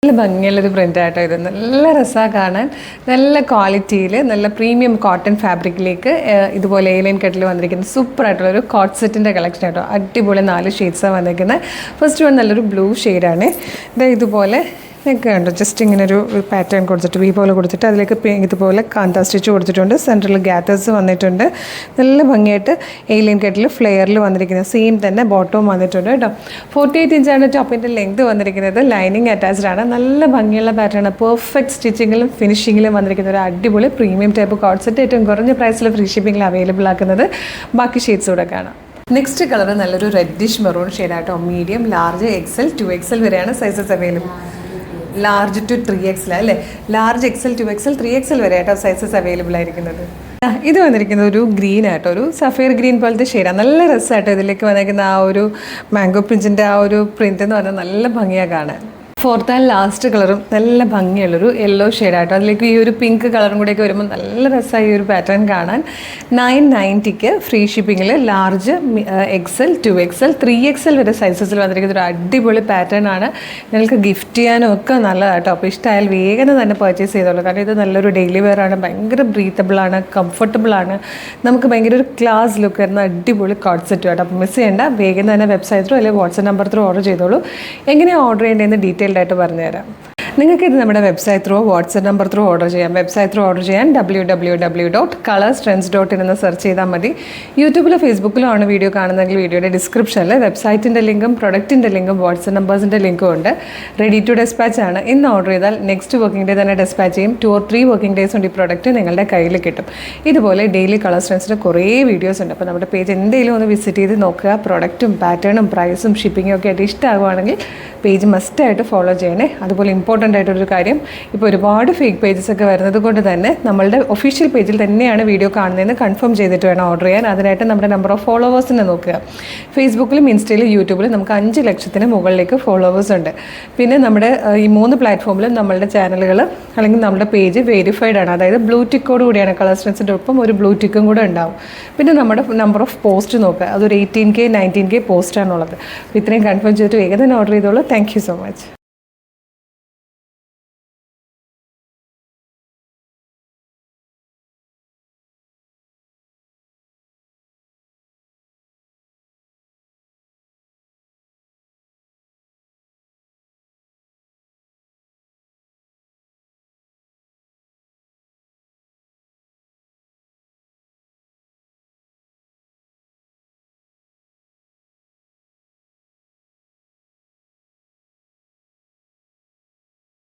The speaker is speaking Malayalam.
നല്ല ഭംഗിയുള്ളൊരു പ്രിൻ്റായിട്ടോ ഇത്. നല്ല രസമാണ് കാണാൻ. നല്ല ക്വാളിറ്റിയിൽ നല്ല പ്രീമിയം കോട്ടൺ ഫാബ്രിക്കിലേക്ക് ഇതുപോലെ എ ലൈൻ കട്ടിൽ വന്നിരിക്കുന്നത് സൂപ്പറായിട്ടുള്ളൊരു കോട്ട് സെറ്റിൻ്റെ കളക്ഷൻ ആട്ടോ. അടിപൊളി 4 ഷെയ്ഡ്സാണ് വന്നിരിക്കുന്നത്. ഫസ്റ്റ് വൺ നല്ലൊരു ബ്ലൂ ഷെയ്ഡാണ്. ഇതുപോലെ ഒക്കെ ഉണ്ട്. ജസ്റ്റ് ഇങ്ങനെ ഒരു പാറ്റേൺ കൊടുത്തിട്ട് വി പോലെ കൊടുത്തിട്ട് അതിലേക്ക് ഇതുപോലെ കാന്ത സ്റ്റിച്ച് കൊടുത്തിട്ടുണ്ട്. സെൻറ്ററിൽ ഗാത്തേഴ്സ് വന്നിട്ടുണ്ട്. നല്ല ഭംഗിയായിട്ട് എയിലിയൻ കട്ടിൽ ഫ്ലെയറിൽ വന്നിരിക്കുന്നത്. സെയിം തന്നെ ബോട്ടവും വന്നിട്ടുണ്ട് കേട്ടോ. 48 ഇഞ്ചാണ് ടോപ്പിൻ്റെ ലെങ്ത് വന്നിരിക്കുന്നത്. ലൈനിങ് അറ്റാച്ച്ഡ് ആണ്. നല്ല ഭംഗിയുള്ള പാറ്റേൺ. പെർഫെക്റ്റ് സ്റ്റിച്ചിങ്ങിലും ഫിനിഷിങ്ങിലും വന്നിരിക്കുന്ന ഒരു അടിപൊളി പ്രീമിയം ടൈപ്പ് കോട്ട് സെറ്റ്. ഏറ്റവും കുറഞ്ഞ പ്രൈസിൽ ഫ്രീ ഷിപ്പിംഗിൽ അവൈലബിൾ ആക്കുന്നത്. ബാക്കി ഷെയ്ഡ്സ് കൂടെ കാണാം. നെക്സ്റ്റ് കളർ നല്ലൊരു റെഡിഷ് മെറൂൺ ഷെയ്ഡായിട്ടോ. മീഡിയം, ലാർജ്, XL, 2XL വരെയാണ് sizes available. Large to 3XL അല്ലേ? ലാർജ് XL, 2XL, 3XL വരെ ആയിട്ടോ സൈസസ് അവൈലബിൾ ആയിരിക്കുന്നത്. ഇത് വന്നിരിക്കുന്നത് ഒരു ഗ്രീൻ ആയിട്ടോ, ഒരു സഫയർ ഗ്രീൻ പോലത്തെ ഷെയ്ഡാണ്. നല്ല രസമായിട്ടോ ഇതിലേക്ക് വന്നിരിക്കുന്ന ആ ഒരു മാംഗോ പ്രിൻറ്റിൻ്റെ ആ ഒരു പ്രിൻ്റ് എന്ന് പറഞ്ഞാൽ നല്ല ഭംഗിയാണ് കാണാൻ. ഫോർത്ത് ആൻഡ് ലാസ്റ്റ് കളറും നല്ല ഭംഗിയുള്ളൊരു യെല്ലോ ഷെയ്ഡായിട്ടോ. അതിലേക്ക് ഈ ഒരു പിങ്ക് കളറും കൂടെയൊക്കെ വരുമ്പോൾ നല്ല രസമായി ഈ ഒരു പാറ്റേൺ കാണാൻ. 990 free ഷിപ്പിങ്ങിൽ large, XL, 2XL, 3XL വരെ സൈസസിൽ വന്നിരിക്കുന്ന ഒരു അടിപൊളി പാറ്റേൺ ആണ്. നിങ്ങൾക്ക് ഗിഫ്റ്റ് ചെയ്യാനും ഒക്കെ നല്ലതായിട്ടോ. അപ്പോൾ ഇഷ്ടമായാൽ വേഗം തന്നെ പർച്ചേസ് ചെയ്തോളൂ. കാരണം ഇത് നല്ലൊരു ഡെയിലി വെയർ ആണ്. ഭയങ്കര ബ്രീത്തബിളാണ്, കംഫർട്ടബിളാണ്. നമുക്ക് ഭയങ്കര ഒരു ക്ലാസ് ലുക്ക് വരുന്ന അടിപൊളി കോട്ട് സെറ്റും ആട്ടോ. അപ്പോൾ മിസ് ചെയ്യേണ്ട. വേഗം തന്നെ വെബ്സൈറ്റ് ത്രൂ അല്ലെങ്കിൽ വാട്സ്ആപ്പ് നമ്പർ ത്രൂ ഓർഡർ ചെയ്തോളൂ. എങ്ങനെയാണ് ഓർഡർ ചെയ്യേണ്ടതെന്ന് ഡീറ്റെയിൽ ആയിട്ട് പറഞ്ഞുതരാം. നിങ്ങൾക്കിത് നമ്മുടെ website through WhatsApp number through order ചെയ്യാം. വെബ്സൈറ്റ് ത്രൂ ഓർഡർ ചെയ്യാൻ www.colorstrends.in എന്ന് സെർച്ച് ചെയ്താൽ മതി. യൂട്യൂബിലോ ഫേസ്ബുക്കിലോ ആണ് വീഡിയോ കാണുന്നതെങ്കിൽ വീഡിയോയുടെ ഡിസ്ക്രിപ്ഷനിൽ വെബ്സൈറ്റിൻ്റെ ലിങ്കും പ്രൊഡക്റ്റിൻ്റെ ലിങ്കും വാട്സ്ആപ്പ് നമ്പേഴ്സിൻ്റെ ലിങ്കും ഉണ്ട്. റെഡി ടു ഡെസ്പാച്ച് ആണ്. ഇന്ന് ഓർഡർ ചെയ്താൽ നെക്സ്റ്റ് വർക്കിംഗ് ഡേ തന്നെ ഡെസ്പാച്ച് ചെയ്യും. 2 or 3 വർക്കിംഗ് ഡേയ്സ് കൊണ്ട് ഈ പ്രൊഡക്റ്റ് നിങ്ങളുടെ കയ്യിൽ കിട്ടും. ഇതുപോലെ ഡെയിലി കളർ സ്ട്രെൻസിൻ്റെ കുറേ വീഡിയോസ് ഉണ്ട്. അപ്പോൾ നമ്മുടെ പേജ് എന്തെങ്കിലും ഒന്ന് വിസിറ്റ് ചെയ്ത് നോക്കുക. പ്രൊഡക്റ്റും പാറ്റേണും പ്രൈസും ഷിപ്പിങ്ങും ഒക്കെ ആയിട്ട് ഇഷ്ടമാകുവാണെങ്കിൽ പേജ് മസ്റ്റായിട്ട് ഫോളോ ചെയ്യണേ. അതുപോലെ ഇമ്പോർട്ടൻ്റ് ആയിട്ടൊരു കാര്യം, ഇപ്പോൾ ഒരുപാട് ഫേക്ക് പേജസ് ഒക്കെ വരുന്നത് കൊണ്ട് തന്നെ നമ്മളുടെ ഒഫീഷ്യൽ പേജിൽ തന്നെയാണ് വീഡിയോ കാണുന്നതെന്ന് കൺഫേം ചെയ്തിട്ട് വേണം ഓർഡർ ചെയ്യാൻ. അതിനായിട്ട് നമ്മുടെ നമ്പർ ഓഫ് ഫോളോവേഴ്സിനെ നോക്കുക. ഫേസ്ബുക്കിലും ഇൻസ്റ്റയിലും യൂട്യൂബിലും നമുക്ക് 5 ലക്ഷത്തിന് മുകളിലേക്ക് ഫോളോവേഴ്സ് ഉണ്ട്. പിന്നെ നമ്മുടെ ഈ 3 പ്ലാറ്റ്ഫോമിലും നമ്മളുടെ ചാനലുകൾ അല്ലെങ്കിൽ നമ്മുടെ പേജ് വെരിഫൈഡ് ആണ്. അതായത് ബ്ലൂ ടിക്കോട് കൂടിയാണ്. കളർ സ്ട്രെൻസിൻ്റെ ഒപ്പം ഒരു ബ്ലൂ ടിക്കും കൂടെ ഉണ്ടാവും. പിന്നെ നമ്മുടെ നമ്പർ ഓഫ് പോസ്റ്റ് നോക്കുക. അതൊരു 18K 19K പോസ്റ്റാണുള്ളത്. അപ്പോൾ ഇത്രയും കൺഫേം ചെയ്തിട്ട് വേഗം തന്നെ ഓർഡർ ചെയ്തോളൂ. Thank you so much.